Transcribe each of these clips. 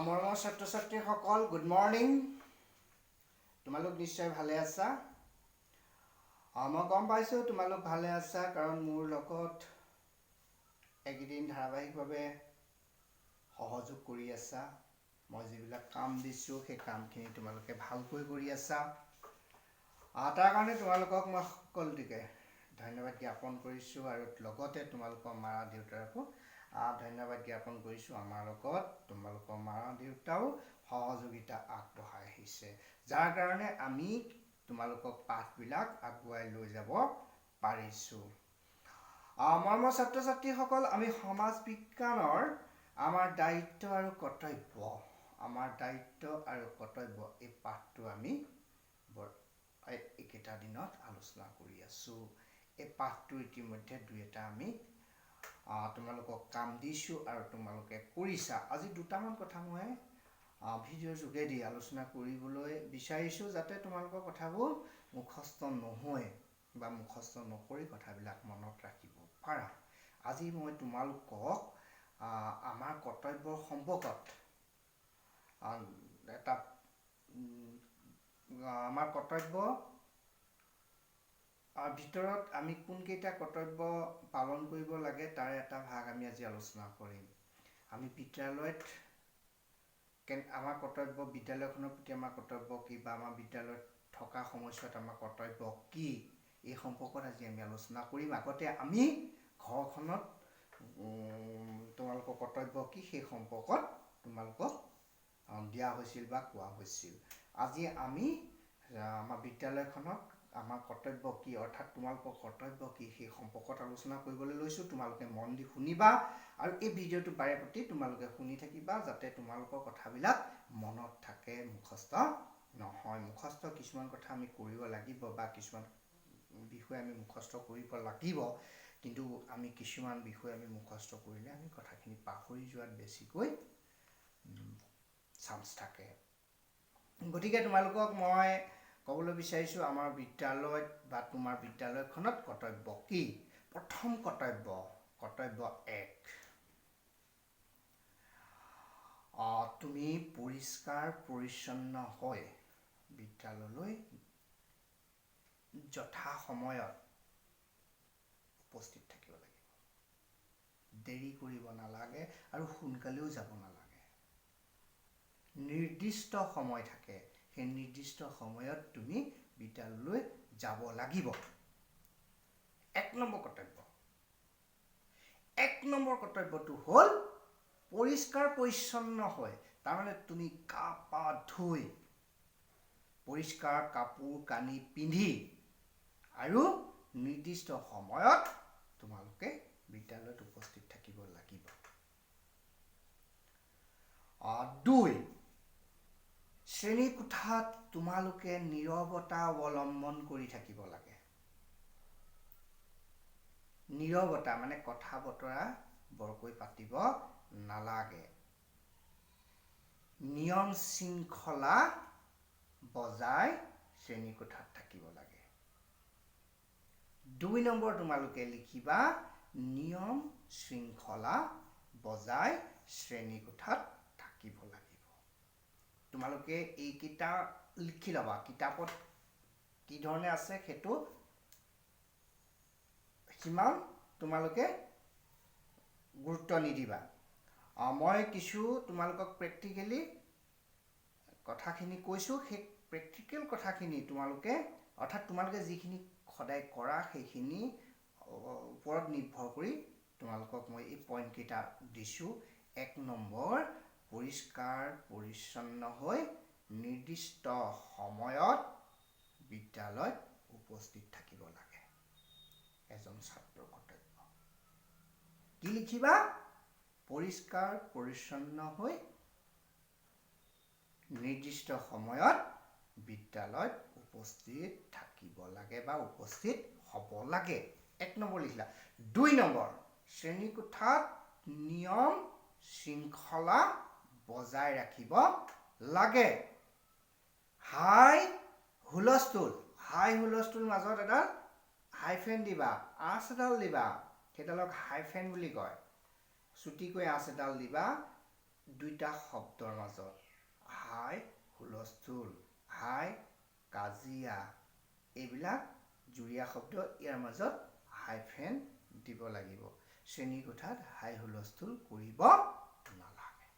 মৰমৰ ছাত্ৰ ছাত্ৰীসকল গুড মৰ্নিং। তোমালোক নিশ্চয় ভালে আছা। মই গম পাইছোঁ তোমালোক ভালে আছা, কাৰণ মোৰ লগত এইকেইদিন ধাৰাবাহিকভাৱে সহযোগ কৰি আছা। মই যিবিলাক কাম দিছোঁ সেই কামখিনি তোমালোকে ভালকৈ কৰি আছা। তাৰ কাৰণে তোমালোকক মই সকলোটিকে ধন্যবাদ জ্ঞাপন কৰিছোঁ, আৰু লগতে তোমালোকৰ মাৰা দেউতাকো ধন্যবাদ জ্ঞাপন কৰিছোঁ। আমাৰ লগত তোমালোকৰ মাৰা দেউতাও সহযোগিতা আগবঢ়াই আহিছে, যাৰ কাৰণে আমি তোমালোকক পাঠবিলাক আগুৱাই লৈ যাব পাৰিছোঁ। মৰমৰ ছাত্ৰ ছাত্ৰীসকল, আমি সমাজ বিজ্ঞানৰ আমাৰ দায়িত্ব আৰু কৰ্তব্য এই পাঠটো আমি এইকেইটা দিনত আলোচনা কৰি আছোঁ। এই পাঠটো ইতিমধ্যে দুই এটা আমি তোমালোকক কাম দিছোঁ আৰু তোমালোকে কৰিছা। আজি দুটামান কথা মই ভিডিঅ'ৰ যোগেদি আলোচনা কৰিবলৈ বিচাৰিছোঁ, যাতে তোমালোকৰ কথাবোৰ মুখস্থ নহয় বা মুখস্থ নকৰি কথাবিলাক মনত ৰাখিব পাৰা। আজি মই তোমালোকক আমাৰ কৰ্তব্যৰ সম্পৰ্কত আমাৰ কৰ্তব্য ভিতৰত আমি কোনকেইটা কৰ্তব্য পালন কৰিব লাগে তাৰে এটা ভাগ আমি আজি আলোচনা কৰিম। আমি বিদ্যালয়ত আমাৰ কৰ্তব্য, বিদ্যালয়খনৰ প্ৰতি আমাৰ কৰ্তব্য কি, বা আমাৰ বিদ্যালয়ত থকা সময়ছোৱাত আমাৰ কৰ্তব্য কি, এই সম্পৰ্কত আজি আমি আলোচনা কৰিম। আগতে আমি ঘৰখনত তোমালোকৰ কৰ্তব্য কি সেই সম্পৰ্কত তোমালোকক দিয়া হৈছিল বা কোৱা হৈছিল। আজি আমি আমাৰ বিদ্যালয়খনত আমাৰ কৰ্তব্য কি, অৰ্থাৎ তোমালোকৰ কৰ্তব্য কি সেই সম্পৰ্কত আলোচনা কৰিবলৈ লৈছোঁ। তোমালোকে মন দি শুনিবা, আৰু এই ভিডিঅ'টো বাৰে প্ৰতি তোমালোকে শুনি থাকিবা, যাতে তোমালোকৰ কথাবিলাক মনত থাকে, মুখস্থ নহয়। মুখস্থ কিছুমান কথা আমি কৰিব লাগিব, বা কিছুমান বিষয় আমি মুখস্থ কৰিব লাগিব, কিন্তু আমি কিছুমান বিষয় আমি মুখস্থ কৰিলে আমি কথাখিনি পাহৰি যোৱাত বেছিকৈ চান্স থাকে। গতিকে তোমালোকক মই ক'বলৈ বিচাৰিছোঁ, আমাৰ বিদ্যালয়ত বা তোমাৰ বিদ্যালয়খনত কৰ্তব্য কি। প্ৰথম কৰ্তব্য 1, তুমি পৰিষ্কাৰ পৰিচ্ছন্ন হৈ বিদ্যালয়লৈ যথা সময়ত উপস্থিত থাকিব লাগিব। দেৰি কৰিব নালাগে আৰু সোনকালেও যাব নালাগে। নিৰ্দিষ্ট সময় থাকে, সেই নিৰ্দিষ্ট সময়ত তুমি বিদ্যালয়লৈ যাব লাগিব। 1 নম্বৰ কৰ্তব্য। 1 নম্বৰ কৰ্তব্যটো হ'ল পৰিষ্কাৰ পৰিচ্ছন্ন হৈ, তাৰমানে তুমি গা পা ধুই পৰিষ্কাৰ কাপোৰ কানি পিন্ধি আৰু নিৰ্দিষ্ট সময়ত তোমালোকে বিদ্যালয়ত উপস্থিত থাকিব লাগিব। 2, শ্ৰেণীকোঠাত তোমালোকে নীৰৱতা অৱলম্বন কৰি থাকিব লাগে। নীৰৱতা মানে কথা বতৰা বৰকৈ পাতিব নালাগে। নিয়ম শৃংখলা বজাই শ্ৰেণীকোঠাত থাকিব লাগে। 2 নম্বৰ তোমালোকে লিখিবা, নিয়ম শৃংখলা বজাই শ্ৰেণীকোঠাত থাকিব লাগিব। তোমালোকে এইকেইটা লিখি ল'বা। কিতাপত কি ধৰণে আছে সেইটো সিমান তোমালোকে গুৰুত্ব নিদিবা। মই কিছু তোমালোকক প্ৰেক্টিকেলি কথাখিনি কৈছোঁ, সেই প্ৰেক্টিকেল কথাখিনি তোমালোকে, অৰ্থাৎ তোমালোকে যিখিনি সদায় কৰা সেইখিনি ওপৰত নিৰ্ভৰ কৰি তোমালোকক মই এই পইণ্টকেইটা দিছোঁ। 1 নম্বৰ, পৰিষ্কাৰ পৰিচ্ছন্ন হৈ নিৰ্দিষ্ট সময়ত বিদ্যালয়ত উপস্থিত থাকিব লাগে। এজন ছাত্ৰৰ কৰ্তব্য কি লিখিবা, পৰিষ্কাৰ পৰিচ্ছন্ন হৈ নিৰ্দিষ্ট সময়ত বিদ্যালয়ত উপস্থিত থাকিব লাগে বা উপস্থিত হ'ব লাগে। 1 নম্বৰ লিখিলা। 2 নম্বৰ, শ্ৰেণীকোঠাত নিয়ম শৃংখলা বজাই ৰাখিব লাগে। হাই হুলস্থুল মাজত এডাল হাইফেন দিবা, আঁচ এডাল দিবা, সেইডালক হাইফেন বুলি কয়। চুটিকৈ আঁচ এডাল দিবা। দুইটা শব্দৰ মাজত হাই হুলস্থুল, হাই কাজিয়া, এইবিলাক জুৰীয়া শব্দ, ইয়াৰ মাজত হাইফেন দিব লাগিব। শ্ৰেণী কোঠাত হাই হুলস্থুল কৰিব নালাগে।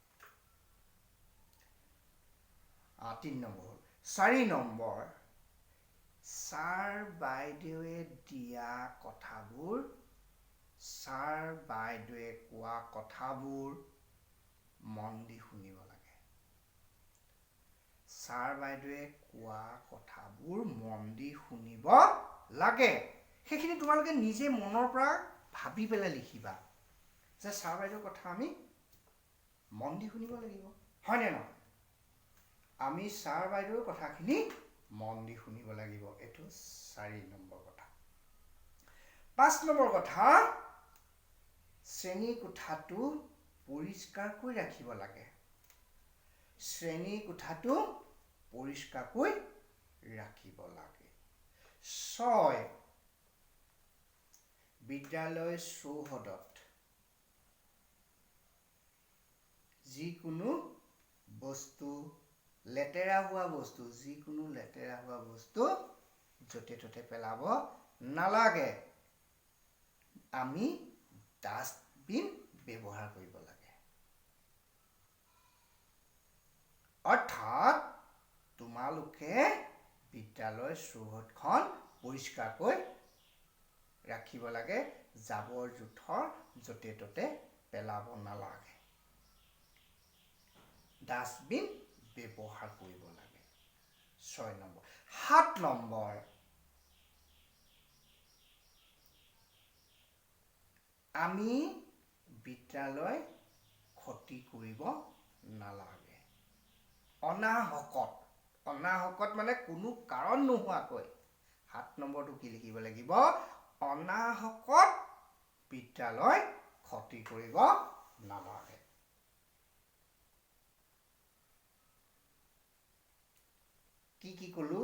3 নম্বৰ হ'ল। 4 নম্বৰ, ছাৰ বাইদেৱে দিয়া কথাবোৰ, ছাৰ বাইদেৱে কোৱা কথাবোৰ মন দি শুনিব লাগে। ছাৰ বাইদেৱে কোৱা কথাবোৰ মন দি শুনিব লাগে। সেইখিনি তোমালোকে নিজে মনৰ পৰা ভাবি পেলাই লিখিবা যে ছাৰ বাইদেউৰ কথা আমি মন দি শুনিব লাগিব, হয়নে নহয়? আমি ছাৰ বাইদেউৰ কথাখিনি মন দি শুনিব লাগিব। এইটো 4 নম্বৰ কথা। 5 নম্বৰ কথা, শ্ৰেণী কোঠাটো পৰিষ্কাৰকৈ ৰাখিব লাগে। শ্ৰেণী কোঠাটো পৰিষ্কাৰকৈ ৰাখিব লাগে। 6, বিদ্যালয় চৌহদত যিকোনো বস্তু, লেতেৰা হোৱা বস্তু, যিকোনো লেতেৰা হোৱা বস্তু য'তে ত'তে পেলাব নালাগে। আমি ডাষ্টবিন ব্যৱহাৰ কৰিব লাগে। অৰ্থাৎ তোমালোকে বিদ্যালয় চৌহদখন পৰিষ্কাৰকৈ ৰাখিব লাগে, জাবৰ জোথৰ য'তে ত'তে পেলাব নালাগে। ডাষ্টবিন ব্যৱহাৰ কৰিব লাগে। 6 নম্বৰ। 7 নম্বৰ, আমি বিদ্যালয় ক্ষতি কৰিব নালাগে। অনাহকত মানে কোনো কাৰণ নোহোৱাকৈ। 7 নম্বৰটো কি লিখিব লাগিব? অনাহকত বিদ্যালয় ক্ষতি কৰিব নালাগে। কি ক'লো?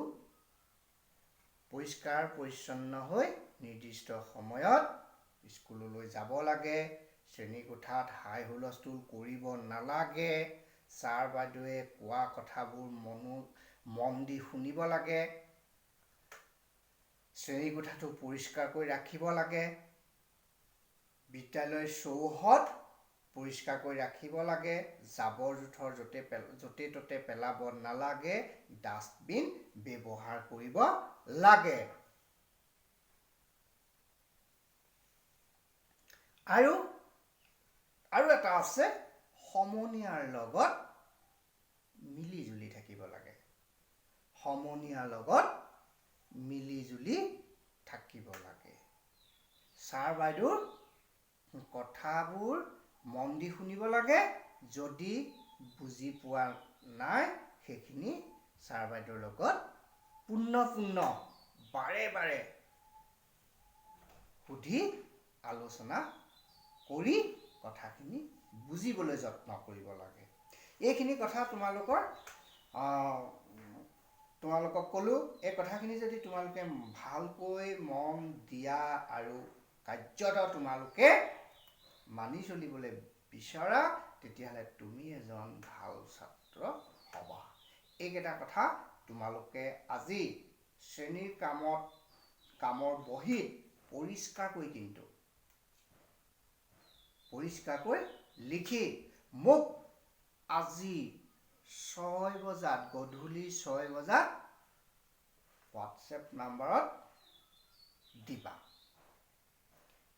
পৰিষ্কাৰ পৰিচ্ছন্ন হৈ নিৰ্দিষ্ট সময়ত স্কুললৈ যাব লাগে। শ্ৰেণী কোঠাত হাই হুলস্থুল কৰিব নালাগে। ছাৰ বাইদেৱে কোৱা কথাবোৰ মন দি শুনিব লাগে। শ্ৰেণী কোঠাটো পৰিষ্কাৰকৈ ৰাখিব লাগে। বিদ্যালয়ৰ চৌহদ পৰিষ্কাৰকৈ ৰাখিব লাগে। জাবৰ জোথৰ য'তে ত'তে পেলাব নালাগে। ডাষ্টবিন ব্যৱহাৰ কৰিব লাগে। আৰু এটা আছে, সমনীয়াৰ লগত মিলি জুলি থাকিব লাগে। সমনীয়াৰ লগত মিলি জুলি থাকিব লাগে। ছাৰ বাইদেউৰ কথাবোৰ মন দি শুনিব লাগে। যদি বুজি পোৱা নাই সেইখিনি ছাৰ বাইদেউৰ লগত পুনঃ বাৰে বাৰে সুধি আলোচনা কৰি কথাখিনি বুজিবলৈ যত্ন কৰিব লাগে। এইখিনি কথা তোমালোকক ক'লো। এই কথাখিনি যদি তোমালোকে ভালকৈ মন দিয়া আৰু কাৰ্যত তোমালোকে মানি চলিবলৈ বিচৰা, তেতিয়াহ'লে তুমি এজন ভাল ছাত্ৰ হ'বা। এইকেইটা কথা তোমালোকে আজি শ্ৰেণীৰ কামৰ বহীত পৰিষ্কাৰকৈ লিখি মোক আজি 6 বজাত, গধূলি 6 বজাত হোৱাটছএপ নাম্বাৰত দিবা।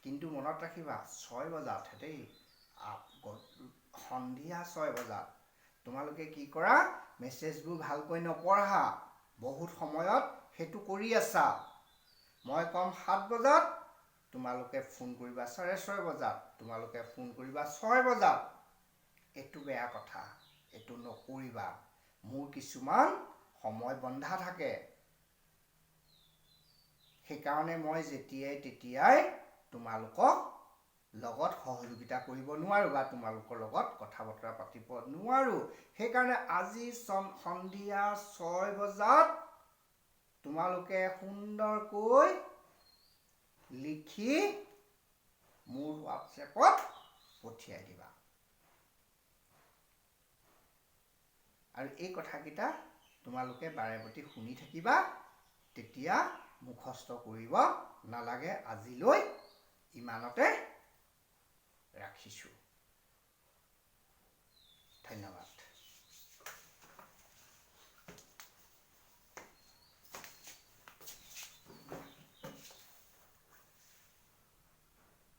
কিন্তু মনত ৰাখিবা, 6 বজাত দেই, সন্ধিয়া 6 বজাত। তোমালোকে কি কৰা, মেছেজবোৰ ভালকৈ নপঢ়া। বহুত সময়ত সেইটো কৰি আছা। মই ক'ম 7 বজাত, তোমালোকে ফোন কৰিবা 6:30 বজাত, তোমালোকে ফোন কৰিবা 6 বজাত। এইটো বেয়া কথা, এইটো নকৰিবা। মোৰ কিছুমান সময় বন্ধা থাকে। সেইকাৰণে মই যেতিয়াই তেতিয়াই তোমালোকক লগত সহযোগিতা কৰিব নোৱাৰোঁ বা তোমালোকৰ লগত কথা বতৰা পাতিব নোৱাৰোঁ। সেইকাৰণে আজি সন্ধিয়া 6 বজাত তোমালোকে সুন্দৰকৈ লিখি মোৰ হোৱাটছএপত পঠিয়াই দিবা। আৰু এই কথাকেইটা তোমালোকে বাৰে প্ৰতি শুনি থাকিবা, তেতিয়া মুখস্থ কৰিব নালাগে। আজিলৈ ইমানতে ৰাখিছোঁ। ধন্যবাদ।